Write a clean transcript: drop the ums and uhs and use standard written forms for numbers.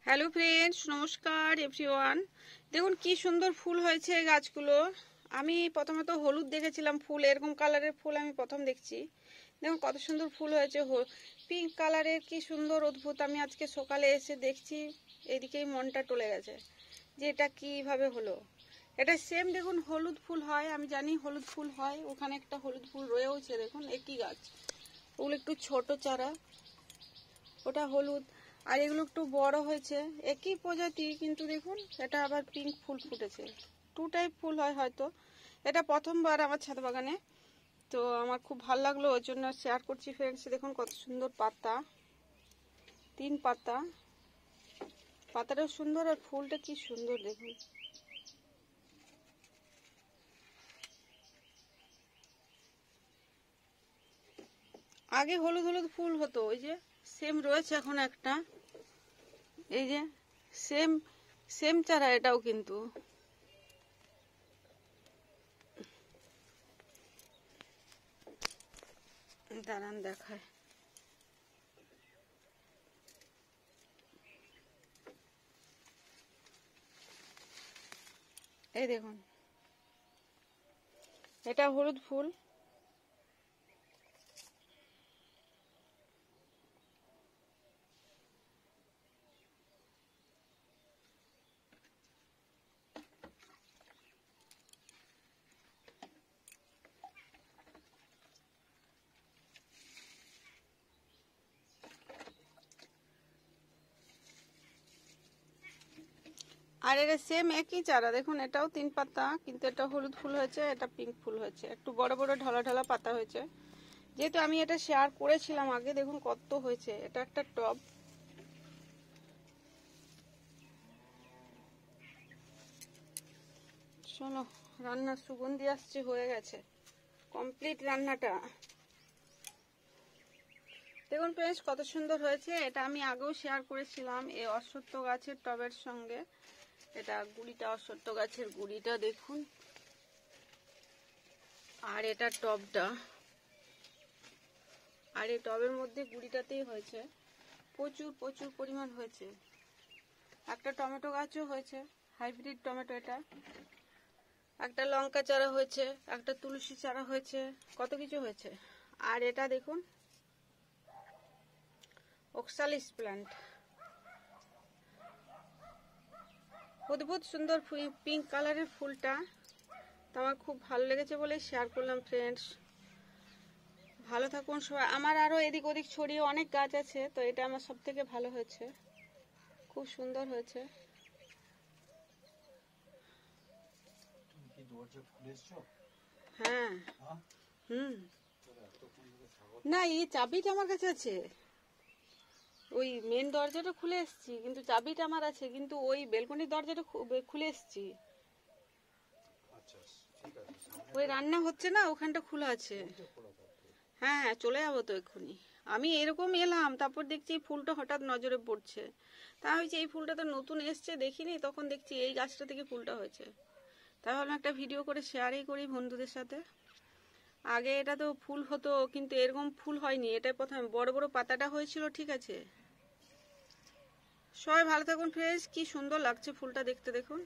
Hello friends, নমস্কার everyone. দেখুন কি সুন্দর ফুল হয়েছে গাছগুলো। আমি প্রথমত হলুদ দেখেছিলাম ফুল, এরকম কালারের ফুল আমি প্রথম দেখছি। দেখুন কত সুন্দর ফুল হয়েছে, পিঙ্ক কালারের, কি সুন্দর অদ্ভুত। আমি আজকে সকালে এসে দেখছি, এদিকেই মনটা টলে গেছে যে এটা কিভাবে হলো। এটা সেম দেখুন হলুদ ফুল হয়, আমি জানি হলুদ ফুল হয়, ওখানে একটা হলুদ ফুল রয়েওছে। দেখুন একই গাছ, ওগুলো একটু ছোট চারা, ওটা হলুদ, আর এগুলো একটু বড় হয়েছে, একই প্রজাতি, কিন্তু দেখুন এটা আবার পিঙ্ক ফুল ফুটেছে। টু টাইপ ফুল হয় হয়তো। এটা প্রথমবার আমার ছাদ বাগানে, তো আমার খুব ভালো লাগলো, ওই জন্য শেয়ার করছি ফ্রেন্ডস। দেখুন কত সুন্দর পাতা, 3 পাতা, পাতাটাও সুন্দর আর ফুলটা কি সুন্দর দেখুন। আগে হলুদ হলুদ ফুল হতো, ওই যে সেম রয়েছে এখন একটা, এই যে সেম সেম চারা এটাও, কিন্তু দাঁড়ান দেখায়। এই দেখুন এটা হলুদ ফুল, আর এটা সেম একই চারা। দেখুন এটাও 3 পাতা, কিন্তু এটা হলুদ ফুল হয়েছে, এটা পিঙ্ক ফুল হয়েছে, একটু বড় বড় ঢালা ঢালা পাতা হয়েছে। যেহেতু আমি এটা শেয়ার করেছিলাম আগে, দেখুন কত হয়েছে। এটা একটা টব, শোনো রান্নার সুগন্ধি আসছে, হয়ে গেছে কমপ্লিট রান্নাটা। দেখুন ফ্রেন্ডস কত সুন্দর হয়েছে। এটা আমি আগেও শেয়ার করেছিলাম এই অশ্বত্থ গাছের টবের সঙ্গে। এটা গুড়িটা, অশ্বত্থ গাছের গুড়িটা দেখুন, আর এটা টবটা, আর এই টবের মধ্যে গুড়িটাতেই হয়েছে, প্রচুর প্রচুর পরিমাণ হয়েছে। একটা টমেটো গাছও হয়েছে, হাইব্রিড টমেটো এটা, একটা লঙ্কা চারা হয়েছে, একটা তুলসী চারা হয়েছে, কত কিছু হয়েছে। আর এটা দেখুন অক্সালিস প্ল্যান্ট, অদ্ভুত সুন্দর পিঙ্ক কালারের ফুলটা, তো আমার খুব ভালো লেগেছে বলে শেয়ার করলাম ফ্রেন্ডস। ভালো থাকুন সবাই। আমার আরো এদিক ওদিক ছড়িয়ে অনেক গাছ আছে, তো এটা আমার সব থেকে ভালো হয়েছে, খুব সুন্দর হয়েছে। হ্যাঁ, না এই চাবিটা আমার কাছে আছে, ওই মেন দরজাটা খুলে এসছি, কিন্তু চাবিটা আমার আছে, কিন্তু ওই বেলকনির দরজাটা খুলে এসছি। ওই রান্না হচ্ছে না, ওখানটা খোলা আছে। হ্যাঁ হ্যাঁ, চলে যাবো তো এক্ষুনি। আমি এরকম এলাম, তারপর দেখছি এই ফুলটা হঠাৎ নজরে পড়ছে, তা হয়েছে এই ফুলটা তো নতুন এসছে, দেখিনি, তখন দেখছি এই গাছটা থেকে ফুলটা হয়েছে। তাই ভাবলাম একটা ভিডিও করে শেয়ারই করি বন্ধুদের সাথে। আগে এটা তো ফুল হতো, কিন্তু এরকম ফুল হয়নি, এটা প্রথমে বড় বড় পাতাটা হয়েছিল, ঠিক আছে। সবাই ভালো থাকুন ফ্রেন্ডস, কি সুন্দর লাগছে ফুলটা দেখতে, দেখুন।